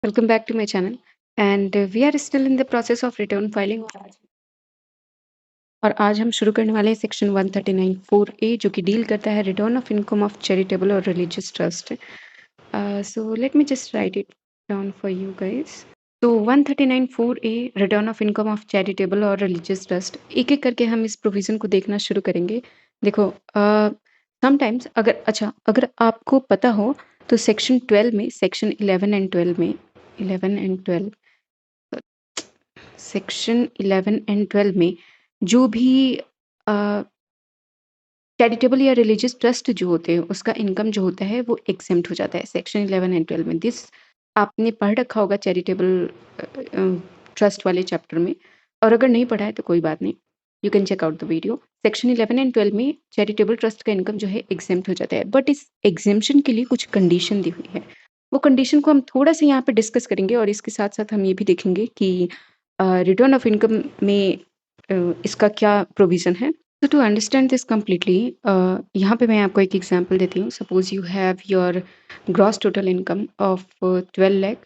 Welcome back to my channel. And we are still in the process of return filing और आज हम शुरू करने वाले हैं सेक्शन 139(4)(a) जो कि डील करता है return of income of charitable और religious trust. So let me just write it down for you guys. तो 139(4)(a) return of income of charitable और रिलीजियस ट्रस्ट, एक एक करके हम इस प्रोविजन को देखना शुरू करेंगे। देखो, समटाइम्स अगर आपको पता हो तो सेक्शन 12 में, सेक्शन 11 एंड 12 में, 11 एंड 12 सेक्शन 11 एंड 12 में जो भी चैरिटेबल या रिलीजियस ट्रस्ट जो होते हैं उसका इनकम जो होता है वो एग्जेम्प्ट हो जाता है सेक्शन 11 एंड 12 में। दिस आपने पढ़ रखा होगा चैरिटेबल ट्रस्ट वाले चैप्टर में, और अगर नहीं पढ़ा है तो कोई बात नहीं, you can check out the video. Section 11 and 12 में चैरिटेबल ट्रस्ट का इनकम जो है एग्जेम्प्ट हो जाता है, बट इस एग्जेम्पशन के लिए कुछ कंडीशन दी हुई है। वो कंडीशन को हम थोड़ा सा यहाँ पे डिस्कस करेंगे और इसके साथ साथ हम ये भी देखेंगे कि रिटर्न ऑफ इनकम में इसका क्या प्रोविजन है। तो टू अंडरस्टैंड दिस कम्प्लीटली, यहाँ पे मैं आपको एक एग्जांपल देती हूँ। Suppose you have your gross total income of 12 lakh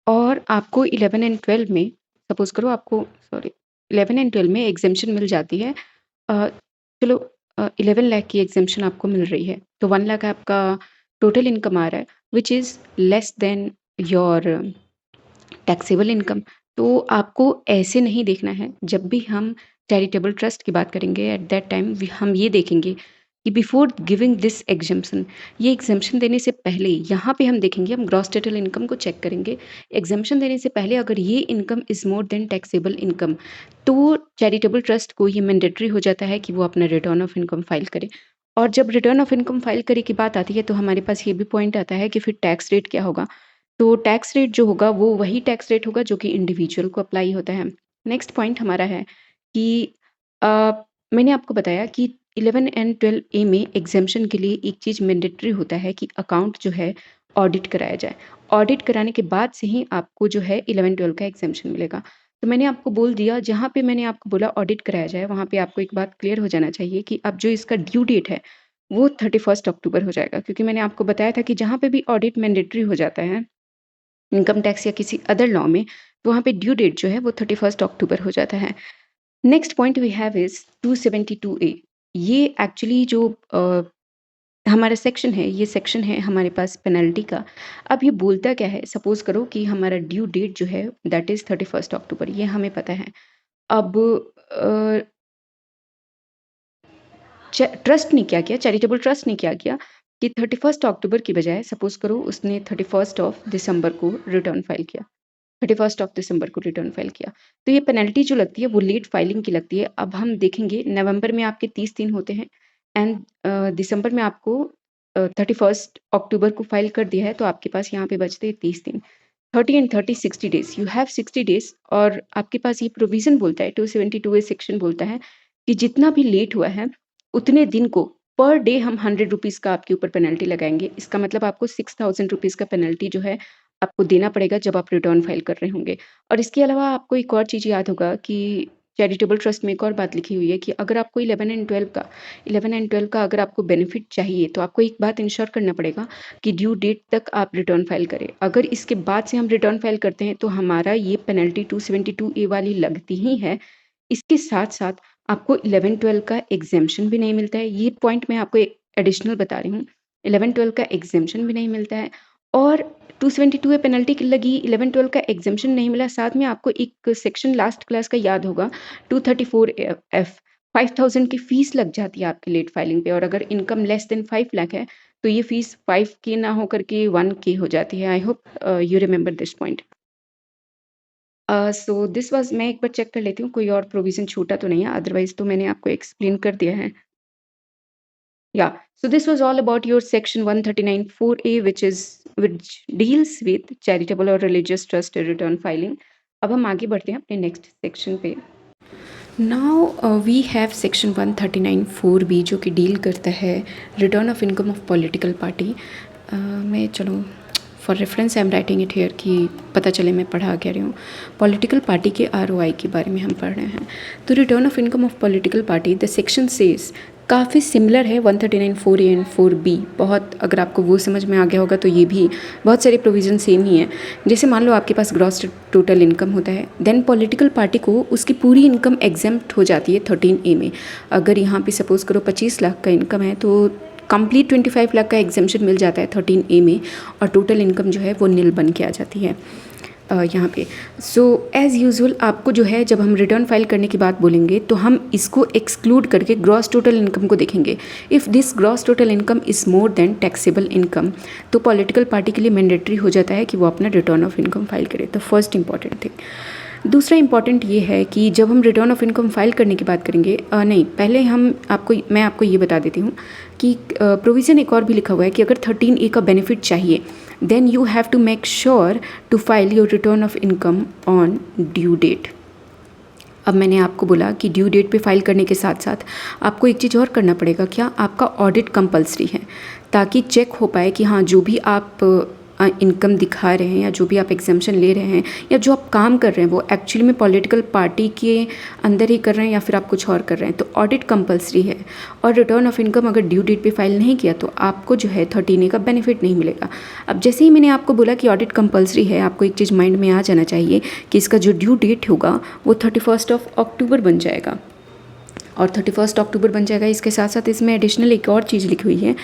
और आपको 11 एंड 12 में, सपोज करो आपको 11 एंड 12 में एग्जेम्पशन मिल जाती है। चलो 11 लाख की एग्जेम्पशन आपको मिल रही है, तो 1 लाख आपका टोटल इनकम आ रहा है which is less than your taxable income. तो आपको ऐसे नहीं देखना है। जब भी हम चैरिटेबल ट्रस्ट की बात करेंगे एट दैट टाइम हम ये देखेंगे कि बिफोर गिविंग दिस एग्जाम्पशन, ये एग्जाम्पशन देने से पहले यहाँ पे हम देखेंगे, हम ग्रॉस टोटल इनकम को चेक करेंगे। एग्जाम्पशन देने से पहले अगर ये income is more then taxable income, तो चैरिटेबल ट्रस्ट को ये मैंडेटरी हो जाता है कि वो अपना रिटर्न ऑफ इनकम फाइल करे। और जब रिटर्न ऑफ इनकम फाइल करे की बात आती है तो हमारे पास ये भी पॉइंट आता है कि फिर टैक्स रेट क्या होगा। तो टैक्स रेट जो होगा वो वही टैक्स रेट होगा जो कि इंडिविजुअल को अप्लाई होता है। नेक्स्ट पॉइंट हमारा है कि अ, मैंने आपको बताया कि 11 एंड 12 ए में एग्जाम्पशन के लिए एक चीज़ मैंडेटरी होता है कि अकाउंट जो है ऑडिट कराया जाए। ऑडिट कराने के बाद से ही आपको जो है 11-12 का एग्जाम्पशन मिलेगा। तो मैंने आपको बोल दिया, जहाँ पे मैंने आपको बोला ऑडिट कराया जाए, वहाँ पे आपको एक बात क्लियर हो जाना चाहिए कि अब जो इसका ड्यू डेट है वो 31 अक्टूबर हो जाएगा, क्योंकि मैंने आपको बताया था कि जहाँ पे भी ऑडिट मैंडेटरी हो जाता है इनकम टैक्स या किसी अदर लॉ में, तो वहाँ पे ड्यू डेट जो है वो 31 अक्टूबर हो जाता है। Next point we have is 272A। ये एक्चुअली जो हमारा सेक्शन है, ये सेक्शन है हमारे पास पेनल्टी का। अब ये बोलता क्या है, सपोज़ करो कि हमारा ड्यू डेट जो है दैट इज़ 31 अक्टूबर, ये हमें पता है। अब अ, ट्रस्ट ने क्या किया, चैरिटेबल ट्रस्ट ने क्या किया कि 31 अक्टूबर की बजाय सपोज़ करो उसने 31 ऑफ दिसंबर को रिटर्न फाइल किया। 31 ऑफ दिसंबर को रिटर्न फाइल किया। तो ये पेनल्टी जो लगती है वो लेट फाइलिंग की लगती है। अब हम देखेंगे, नवंबर में आपके 30 दिन होते हैं एंड दिसंबर में आपको 31 अक्टूबर को फाइल कर दिया है, तो आपके पास यहाँ पे बचते हैं 30 दिन। 30 and 30 60 days, you have 60 days. और आपके पास ये प्रोविज़न बोलता है, 272A सेक्शन बोलता है कि जितना भी लेट हुआ है उतने दिन को पर डे हम 100 रुपीज़ का आपके ऊपर पेनल्टी लगाएँगे। इसका मतलब आपको 6000 रुपीज़ का पेनल्टी जो है आपको देना पड़ेगा जब आप रिटर्न फाइल कर रहे होंगे। और इसके अलावा आपको एक और चीज़ याद होगा कि चैरिटेबल ट्रस्ट में एक और बात लिखी हुई है कि अगर आपको 11 एंड 12 का अगर आपको बेनिफिट चाहिए, तो आपको एक बात इंश्योर करना पड़ेगा कि ड्यू डेट तक आप रिटर्न फाइल करें। अगर इसके बाद से हम रिटर्न फाइल करते हैं तो हमारा ये पेनल्टी 272A वाली लगती ही है। इसके साथ-साथ आपको 11-12 का एग्ज़ेम्पशन भी नहीं मिलता है। ये पॉइंट मैं आपको एक एडिशनल बता रही हूँ। 11-12 का एग्ज़ेम्पशन भी नहीं मिलता है और 272 पेनल्टी लगी, 11-12 का एग्ज़ेम्पशन नहीं मिला। साथ में आपको एक सेक्शन लास्ट क्लास का याद होगा, 234 एफ 5000 की फ़ीस लग जाती है आपकी लेट फाइलिंग पे, और अगर इनकम लेस देन 5 लाख है, तो ये फ़ीस 5 के ना होकर के 1 के हो जाती है। I hope you remember this point. So this was, मैं एक बार चेक कर लेती हूँ कोई और प्रोविज़न छूटा तो नहीं है, अदरवाइज़ तो मैंने आपको एक्सप्लेन कर दिया है। Yeah, so this was all about your section 139(4)(a) which deals with charitable or religious trust return filing. अब हम आगे बढ़ते हैं अपने नेक्स्ट सेक्शन पे। Now we have section 139(4)(b) जो कि डील करता है return of income of political party. मैं चलो for reference I am writing it here कि पता चले मैं पढ़ा क्या रही हूँ। पॉलिटिकल पार्टी के ROI के बारे में हम पढ़ रहे हैं। तो return of income of political party, the section says काफ़ी सिमिलर है 139(4)A एंड 4B। बहुत, अगर आपको वो समझ में आ गया होगा तो ये भी बहुत सारे प्रोविज़न सेम ही हैं। जैसे मान लो आपके पास ग्रॉस टोटल इनकम होता है, देन पॉलिटिकल पार्टी को उसकी पूरी इनकम एग्जेम्प्ट हो जाती है 13A में। अगर यहाँ पे सपोज़ करो 25 लाख का इनकम है तो कंप्लीट 25 लाख का एग्जेम्पशन मिल जाता है 13A में, और टोटल इनकम जो है वो नील बन के आ जाती है यहाँ पे। सो एज़ यूजुअल आपको जो है, जब हम रिटर्न फाइल करने की बात बोलेंगे तो हम इसको एक्सक्लूड करके ग्रॉस टोटल इनकम को देखेंगे। If this gross total income is more then taxable income, तो पॉलिटिकल पार्टी के लिए मैंडेटरी हो जाता है कि वो अपना रिटर्न ऑफ इनकम फाइल करे। तो फर्स्ट इंपॉर्टेंट थिंग। दूसरा इंपॉर्टेंट ये है कि जब हम रिटर्न ऑफ इनकम फाइल करने की बात करेंगे, नहीं पहले मैं आपको ये बता देती हूँ कि प्रोविज़न एक और भी लिखा हुआ है कि अगर 13A का बेनिफिट चाहिए, then you have to make sure to file your return of income on due date. अब मैंने आपको बोला कि ड्यू डेट पे फाइल करने के साथ साथ आपको एक चीज़ और करना पड़ेगा। क्या? आपका ऑडिट कंपलसरी है, ताकि चेक हो पाए कि हाँ, जो भी आप इनकम दिखा रहे हैं या जो भी आप एग्जाम्पशन ले रहे हैं या जो आप काम कर रहे हैं वो एक्चुअली में पॉलिटिकल पार्टी के अंदर ही कर रहे हैं या फिर आप कुछ और कर रहे हैं। तो ऑडिट कंपलसरी है, और रिटर्न ऑफ इनकम अगर ड्यू डेट पे फाइल नहीं किया तो आपको जो है 13A का बेनिफिट नहीं मिलेगा। अब जैसे ही मैंने आपको बोला कि ऑडिट कंपलसरी है, आपको एक चीज़ माइंड में आ जाना चाहिए कि इसका जो ड्यू डेट होगा वो 31 अक्टूबर बन जाएगा, और 31 अक्टूबर बन जाएगा। इसके साथ साथ इसमें एडिशनल एक और चीज़ लिखी हुई है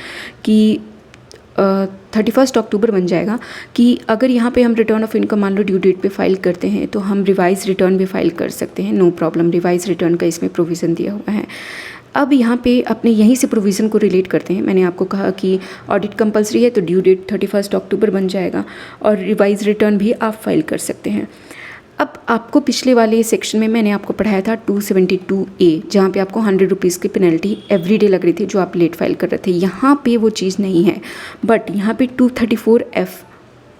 कि 31 अक्टूबर बन जाएगा कि अगर यहाँ पे हम रिटर्न ऑफ इनकम मान लो ड्यू डेट पे फाइल करते हैं तो हम रिवाइज रिटर्न भी फाइल कर सकते हैं, नो प्रॉब्लम। रिवाइज रिटर्न का इसमें प्रोविज़न दिया हुआ है। अब यहाँ पे अपने यहीं से प्रोविज़न को रिलेट करते हैं। मैंने आपको कहा कि ऑडिट कंपलसरी है तो ड्यू डेट 31 अक्टूबर बन जाएगा, और रिवाइज रिटर्न भी आप फाइल कर सकते हैं। अब आपको पिछले वाले सेक्शन में मैंने आपको पढ़ाया था 272A, जहाँ पे आपको 100 रुपीज़ की पेनल्टी एवरीडे लग रही थी जो आप लेट फाइल कर रहे थे। यहाँ पे वो चीज़ नहीं है, बट यहाँ पे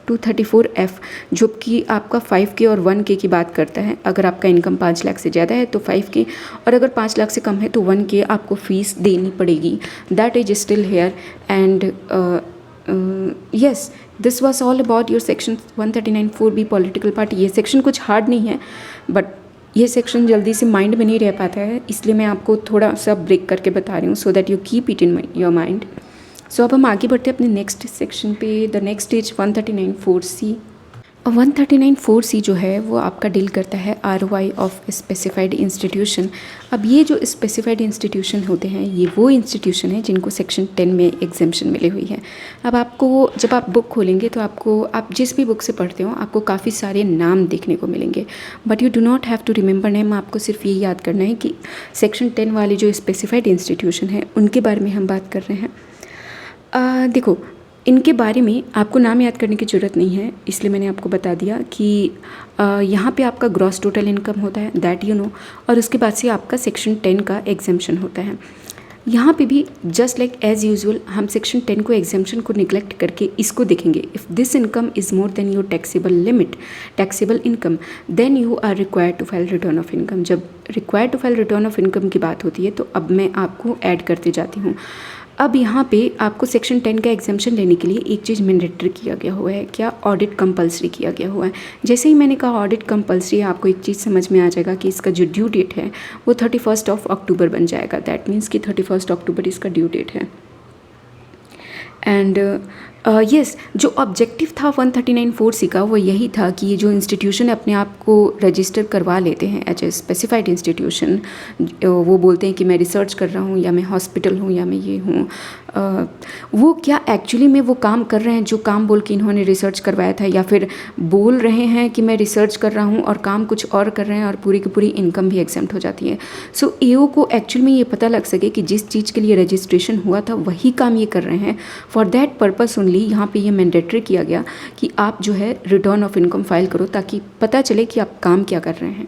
234F जो कि आपका 5K और 1K की बात करता है। अगर आपका इनकम 5 लाख से ज़्यादा है तो 5K, और अगर 5 लाख से कम है तो 1K आपको फ़ीस देनी पड़ेगी। That is still here. And yes, this was all about your section 139(4)B political party. ये सेक्शन कुछ हार्ड नहीं है, बट ये सेक्शन जल्दी से माइंड में नहीं रह पाता है, इसलिए मैं आपको थोड़ा सा ब्रेक करके बता रही हूँ so that you keep it in your mind. सो अब हम आगे बढ़ते हैं अपने नेक्स्ट सेक्शन पे। The next is 139(4)C। 139(4)C जो है वो आपका डील करता है ROI ऑफ स्पेसिफाइड इंस्टीट्यूशन। अब ये जो स्पेसिफाइड इंस्टीट्यूशन होते हैं ये वो इंस्टीट्यूशन है जिनको सेक्शन 10 में एग्जेम्पशन मिली हुई है। अब आपको जब आप बुक खोलेंगे तो आप जिस भी बुक से पढ़ते हो आपको काफ़ी सारे नाम देखने को मिलेंगे, but you do not have to remember name. आपको सिर्फ ये याद करना है कि सेक्शन 10 वाले जो स्पेसिफाइड इंस्टीट्यूशन है उनके बारे में हम बात कर रहे हैं। देखो, इनके बारे में आपको नाम याद करने की ज़रूरत नहीं है, इसलिए मैंने आपको बता दिया कि यहाँ पे आपका ग्रॉस टोटल इनकम होता है, दैट यू नो, और उसके बाद से आपका सेक्शन 10 का एग्जेम्पशन होता है। यहाँ पे भी जस्ट लाइक एज़ यूजुअल हम सेक्शन 10 को एग्जेम्पशन को निगलेक्ट करके इसको देखेंगे। If this income is more than your taxable limit, taxable income, then you are required to file return of income. जब required to file return of income की बात होती है तो अब मैं आपको ऐड करते जाती हूँ। अब यहाँ पे आपको सेक्शन 10 का एग्जाम्पशन लेने के लिए एक चीज़ मैंडेटरी किया गया हुआ है। क्या? ऑडिट कंपलसरी किया गया हुआ है। जैसे ही मैंने कहा ऑडिट कंपलसरी है, आपको एक चीज़ समझ में आ जाएगा कि इसका जो ड्यू डेट है वो 31 अक्टूबर बन जाएगा। दैट मीन्स कि 31 अक्टूबर इसका ड्यू डेट है। एंड यस, जो ऑब्जेक्टिव था 139(4)C का वो यही था कि ये जो इंस्टीट्यूशन अपने आप को रजिस्टर करवा लेते हैं एज ए स्पेसिफाइड इंस्टीट्यूशन, वो बोलते हैं कि मैं रिसर्च कर रहा हूँ या मैं हॉस्पिटल हूँ या मैं ये हूँ, वो क्या एक्चुअली में वो काम कर रहे हैं जो काम बोल के इन्होंने रिसर्च करवाया था, या फिर बोल रहे हैं कि मैं रिसर्च कर रहा हूँ और काम कुछ और कर रहे हैं और पूरी की पूरी इनकम भी एग्जेम्प्ट हो जाती है। सो AO को एक्चुअली में ये पता लग सके कि जिस चीज़ के लिए रजिस्ट्रेशन हुआ था वही काम ये कर रहे हैं। फॉर दैट पर्पस ओनली यहाँ पे ये मैंडेटरी किया गया कि आप जो है रिटर्न ऑफ इनकम फाइल करो, ताकि पता चले कि आप काम क्या कर रहे हैं।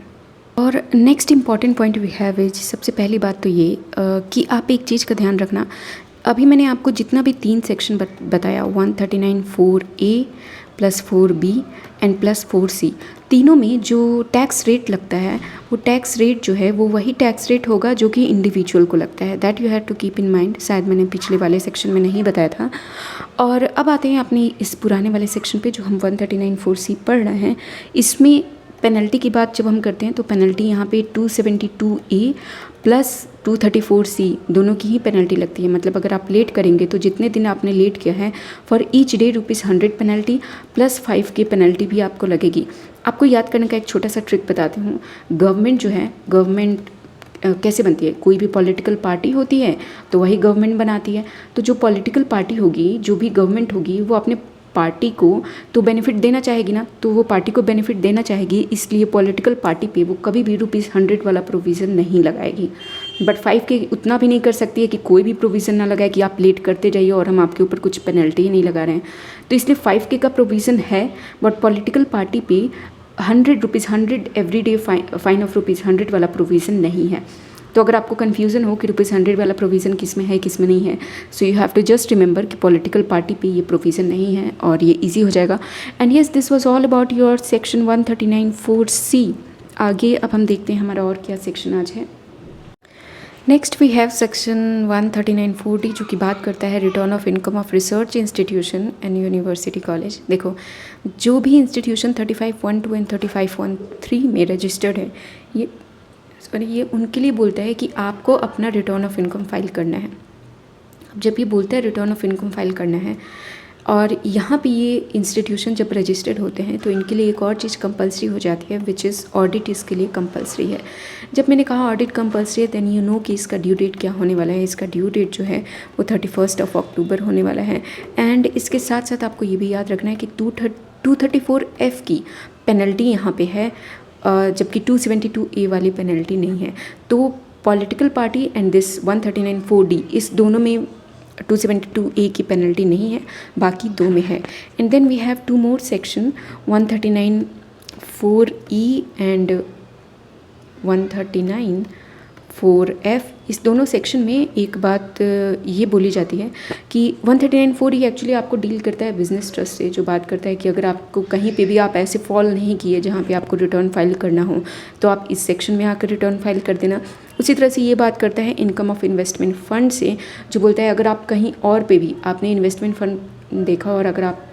और next important point we have is, सबसे पहली बात तो ये कि आप एक चीज़ का ध्यान रखना। अभी मैंने आपको जितना भी 3 सेक्शन बताया, 139(4)A plus 4B and plus 4C, तीनों में जो टैक्स रेट लगता है वो टैक्स रेट जो है वो वही टैक्स रेट होगा जो कि इंडिविजुअल को लगता है। That you have to keep in mind. शायद मैंने पिछले वाले सेक्शन में नहीं बताया था। और अब आते हैं अपनी इस पुराने वाले सेक्शन पे जो हम 139(4)C पढ़ रहे हैं। इसमें पेनल्टी की बात जब हम करते हैं तो पेनल्टी यहाँ पे 272A प्लस 234C दोनों की ही पेनल्टी लगती है। मतलब अगर आप लेट करेंगे तो जितने दिन आपने लेट किया है for each day ₹100 penalty plus 5K penalty भी आपको लगेगी। आपको याद करने का एक छोटा सा ट्रिक बताती हूँ। गवर्नमेंट जो है, गवर्नमेंट कैसे बनती है? कोई भी पॉलिटिकल पार्टी होती है तो वही गवर्नमेंट बनाती है। तो जो पॉलिटिकल पार्टी होगी, जो भी गवर्नमेंट होगी, वो अपने पार्टी को तो बेनिफिट देना चाहेगी ना, तो वो पार्टी को बेनिफिट देना चाहेगी, इसलिए पॉलिटिकल पार्टी पे वो कभी भी ₹100 वाला प्रोविज़न नहीं लगाएगी। बट 5K उतना भी नहीं कर सकती है कि कोई भी प्रोविज़न ना लगाए कि आप लेट करते जाइए और हम आपके ऊपर कुछ पेनल्टी ही नहीं लगा रहे हैं। तो इसलिए 5K का प्रोविज़न है, बट पॉलिटिकल पार्टी पे ₹100 एवरी डे फाइन ऑफ ₹100 वाला प्रोविज़न नहीं है। तो अगर आपको कन्फ्यूज़न हो कि ₹100 वाला प्रोविज़न किस में है किस में नहीं है, so you have to just remember कि पॉलिटिकल पार्टी पे ये प्रोविज़न नहीं है और ये इजी हो जाएगा। And yes, this was all about your section 139(4)C। आगे अब हम देखते हैं हमारा और क्या सेक्शन आज है। Next we have section 139(4)D जो कि बात करता है return of income of research institution and university college. देखो, जो भी इंस्टीट्यूशन 35(1)(2) एंड 35(1)(3) में रजिस्टर्ड है, ये उनके लिए बोलता है कि आपको अपना रिटर्न ऑफ इनकम फाइल करना है। अब जब ये बोलता है रिटर्न ऑफ इनकम फाइल करना है, और यहाँ पे ये इंस्टीट्यूशन जब रजिस्टर्ड होते हैं तो इनके लिए एक और चीज़ कंपलसरी हो जाती है, विच इज़ ऑडिट इसके लिए कंपलसरी है। जब मैंने कहा ऑडिट कंपलसरी है, देन यू नो कि इसका ड्यू डेट क्या होने वाला है। इसका ड्यू डेट जो है वो 31 अक्टूबर होने वाला है। एंड इसके साथ साथ आपको ये भी याद रखना है कि 234F की पेनल्टी यहाँ पे है, जबकि 272A वाली पेनल्टी नहीं है। तो political party and this 139(4)D, इस दोनों में 272A की पेनल्टी नहीं है, बाकी दो में है। And then we have two more section 139(4)E and 139(4)F। इस दोनों सेक्शन में एक बात ये बोली जाती है कि 139(4)E एक्चुअली आपको डील करता है बिजनेस ट्रस्ट से, जो बात करता है कि अगर आपको कहीं पे भी आप ऐसे फॉल नहीं किए जहाँ पे आपको रिटर्न फाइल करना हो तो आप इस सेक्शन में आकर रिटर्न फाइल कर देना। उसी तरह से ये बात करता है इनकम ऑफ इन्वेस्टमेंट फ़ंड से, जो बोलता है अगर आप कहीं और पे भी आपने इन्वेस्टमेंट फ़ंड देखा और अगर आप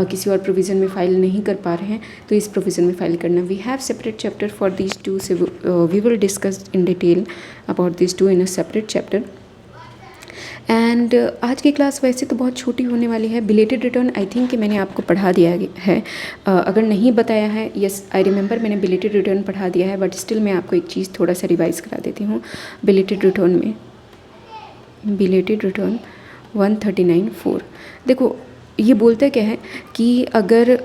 किसी और प्रोविज़न में फ़ाइल नहीं कर पा रहे हैं तो इस प्रोविज़न में फ़ाइल करना। We have separate chapter for these two, so we will discuss in detail about this two in a separate chapter. And आज की क्लास वैसे तो बहुत छोटी होने वाली है। बिलेटेड रिटर्न आई थिंक कि मैंने आपको पढ़ा दिया है, अगर नहीं बताया है, यस आई रिमेंबर मैंने बिलेटेड रिटर्न पढ़ा दिया है, बट स्टिल मैं आपको एक चीज़ थोड़ा सा रिवाइज़ करा देती हूँ। बिलेटेड रिटर्न में बिलेटेड रिटर्न 139(4), देखो ये बोलता क्या है कि अगर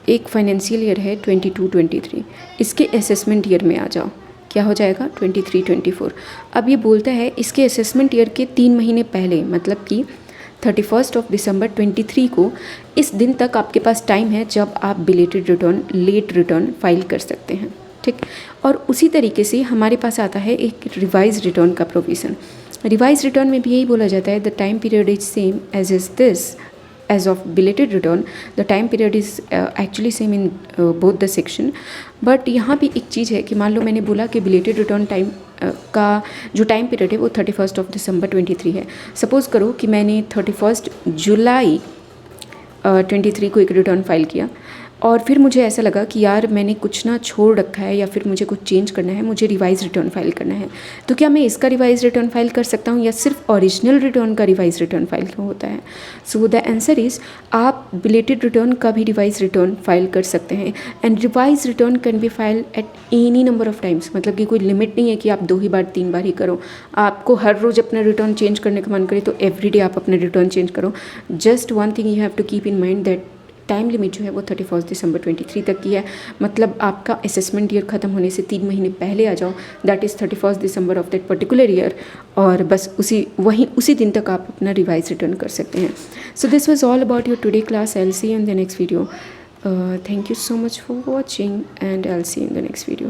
एक फाइनेंशियल ईयर है 22-23, इसके असेसमेंट ईयर में आ जाओ, क्या हो जाएगा 23-24। अब ये बोलता है इसके असेसमेंट ईयर के 3 महीने पहले, मतलब कि 31 दिसंबर 23 को, इस दिन तक आपके पास टाइम है जब आप belated return, late return file कर सकते हैं, ठीक। और उसी तरीके से हमारे पास आता है एक रिवाइज रिटर्न का प्रोविज़न। रिवाइज रिटर्न में भी यही बोला जाता है the time period is same as is this as of belated return, the time period is actually same in both the section। But यहाँ पे एक चीज़ है कि मान लो मैंने बोला कि बिलेटेड रिटर्न टाइम का जो टाइम पीरियड है वो 31 दिसंबर 23 है। सपोज़ करो कि मैंने 31 जुलाई 23 को एक रिटर्न फाइल किया और फिर मुझे ऐसा लगा कि यार मैंने कुछ ना छोड़ रखा है या फिर मुझे कुछ चेंज करना है, मुझे रिवाइज रिटर्न फाइल करना है। तो क्या मैं इसका रिवाइज रिटर्न फाइल कर सकता हूँ या सिर्फ ओरिजिनल रिटर्न का रिवाइज रिटर्न फाइल होता है? सो द आंसर इज़ आप बिलेटेड रिटर्न का भी रिवाइज रिटर्न फाइल कर सकते हैं। And revise return can be file at any number of times, मतलब कि कोई लिमिट नहीं है कि आप 2 ही बार 3 बार ही करो। आपको हर रोज़ अपना रिटर्न चेंज करने का मन करे तो एवरीडे आप अपना रिटर्न चेंज करो। Just one thing you have to keep in mind that time limit जो है वो 31 दिसंबर 23 तक की है। मतलब आपका असेसमेंट ईयर ख़त्म होने से 3 महीने पहले आ जाओ, that is 31 December of that particular year, और बस उसी दिन तक आप अपना रिवाइज रिटर्न कर सकते हैं। So this was all about your today class. I will see you in the next video. Thank you so much for watching and I will see you in the next video.